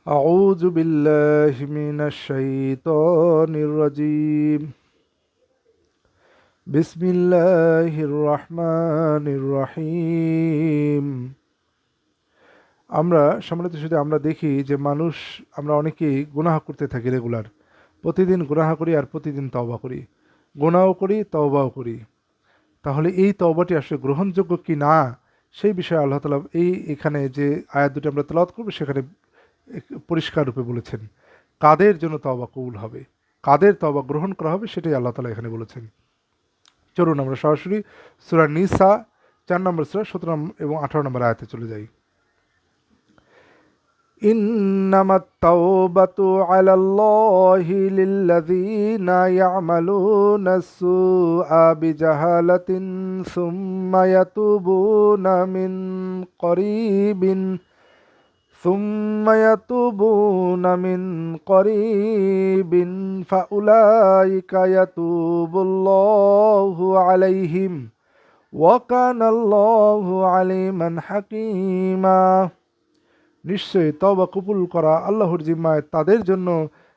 أعوذ بالله من الشيطان الرجيم بسم الله الرحمن الرحيم সম্মানিত সুধী আমরা দেখি যে আমরা অনেকেই গুনাহ করতে থাকি রেগুলার। প্রতিদিন গুনাহ করি আর প্রতিদিন তওবা করি, গুনাহও করি তওবাও করি। তাহলে এই তওবাটি আসলে গ্রহণযোগ্য কি না সেই বিষয়ে আল্লাহ তাআলা এখানে যে আয়াত দুটি আমরা তেলাওয়াত করব সেখানে পরিষ্কার রূপে বলেছেন কাদের জন্য তওবা কবুল হবে, কাদের তওবা গ্রহণ করা হবে, সেটাই আল্লাহ তাআলা এখানে বলেছেন। চলুন আমরা সরাসরি সূরা নিসা ৪ নম্বর সূরা ১৭ এবং ১৮ নম্বর আয়াতে চলে যাই। ইন্নামাত তাওবাতু আলাল্লাহি লিল্লাযীনা ইয়া'মালুনাস সুআ বিজাহালাতিন সুম্মা ইয়াতুবুনা মিন করিবিন ফাউলাইকা ইয়াতুবুল্লাহু আলাইহিম ওয়া কানাল্লাহু আলিমান হাকীমা। নিশ্চয়ই তওবা কবুল করা আল্লাহর জিম্মায় তাদের জন্য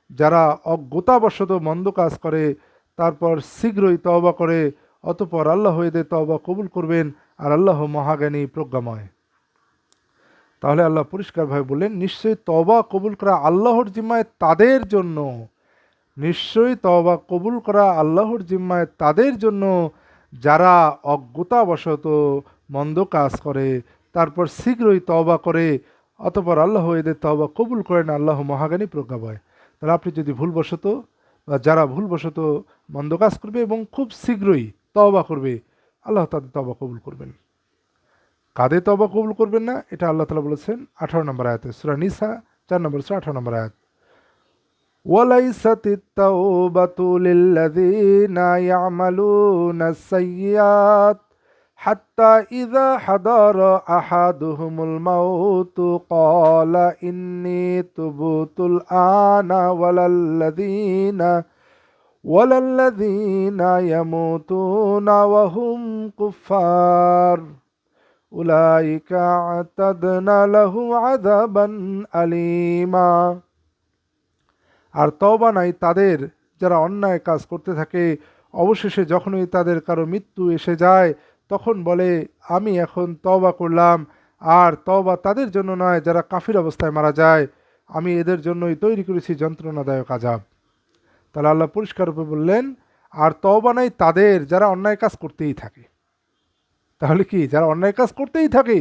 যারা অজ্ঞতাবশত মন্দ কাজ করে, তারপর শীঘ্রই তওবা করে, অতঃপর আল্লাহ এদের তওবা কবুল করবেন, আর আল্লাহ মহাজ্ঞানী প্রজ্ঞাময়। তাহলে আল্লাহ পরিষ্কারভাবে বললেন নিশ্চয়ই তওবা কবুল করা আল্লাহর জিম্মায় তাদের জন্য, নিশ্চয়ই তওবা কবুল করা আল্লাহর জিম্মায় তাদের জন্য যারা অজ্ঞতাবশত মন্দ কাজ করে, তারপর শীঘ্রই তওবা করে, অতঃপর আল্লাহ এদের তওবা কবুল করেন, আল্লাহ মহাজ্ঞানী প্রজ্ঞাময়। তাহলে আপনি যদি ভুলবশত বা যারা ভুলবশত মন্দ কাজ করবে এবং খুব শীঘ্রই তওবা করবে, আল্লাহ তাদের তওবা কবুল করবেন। কাদের তওবা কবুল করবেন না এটা আল্লাহ তাআলা বলেছেন ১৮ নম্বর আয়াতে, সূরা নিসা ৪ নম্বর সূরা ১৮ নম্বর আয়াত। ওয়ালাইসাতিত তাওবাতু লিল্লাযীনা ইয়া'মালুনাস সাইয়্যাত হাত্তা ইযা হাদারা আহাদুহুমুল মাউতু ক্বালা ইন্নী তুবতুল আনা ওয়ালাল্লাযীনা ইয়ামুতুনা ওয়া হুম কুফফার উলাইকা আ'তাদনা লাহু আযাবান আলীমা। আর তওবা নাই তাদের যারা অন্যায় কাজ করতে থাকে, অবশেষে যখনই তাদের কারো মৃত্যু এসে যায় তখন বলে আমি এখন তওবা করলাম। আর তওবা তাদের জন্য নয় যারা কাফির অবস্থায় মারা যায়, আমি এদের জন্যই তৈরি করেছি যন্ত্রণাদায়ক আযাব। তাহলে আল্লাহ পরিষ্কার রূপে বললেন আর তওবা নাই তাদের যারা অন্যায় কাজ করতেই থাকে। তাহলে কি, যারা অন্যায় কাজ করতেই থাকে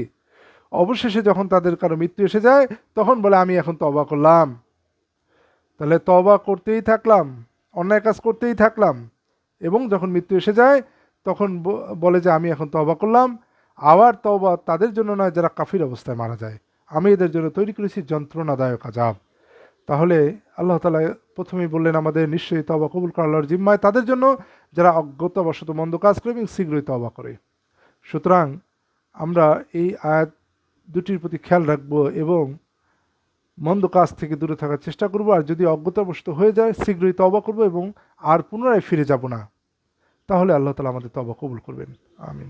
অবশেষে যখন তাদের কারো মৃত্যু এসে যায় তখন বলে আমি এখন তওবা করলাম। তাহলে তওবা করতেই থাকলাম, অন্যায় কাজ করতেই থাকলাম, এবং যখন মৃত্যু এসে যায় তখন বলে যে আমি এখন তওবা করলাম। আবার তওবা তাদের জন্য নয় যারা কাফির অবস্থায় মারা যায়, আমি এদের জন্য তৈরি করেছি যন্ত্রণাদায়ক আযাব। তাহলে আল্লাহ তাআলা প্রথমেই বললেন আমাদের নিশ্চয়ই তওবা কবুল করা আল্লাহর জিম্মায় তাদের জন্য যারা অজ্ঞতাবশত মন্দ কাজ করে এবং শীঘ্রই তওবা করে। সুতরাং আমরা এই আয়াত দুটির প্রতি খেয়াল রাখব এবং মন্দ কাজ থেকে দূরে থাকার চেষ্টা করব, আর যদি অজ্ঞতাবশত হয়ে যায় শীঘ্রই তওবা করব এবং আর পুনরায় ফিরে যাব না। তাহলে আল্লাহ তাআলা আমাদের তওবা কবুল করবেন। আমিন।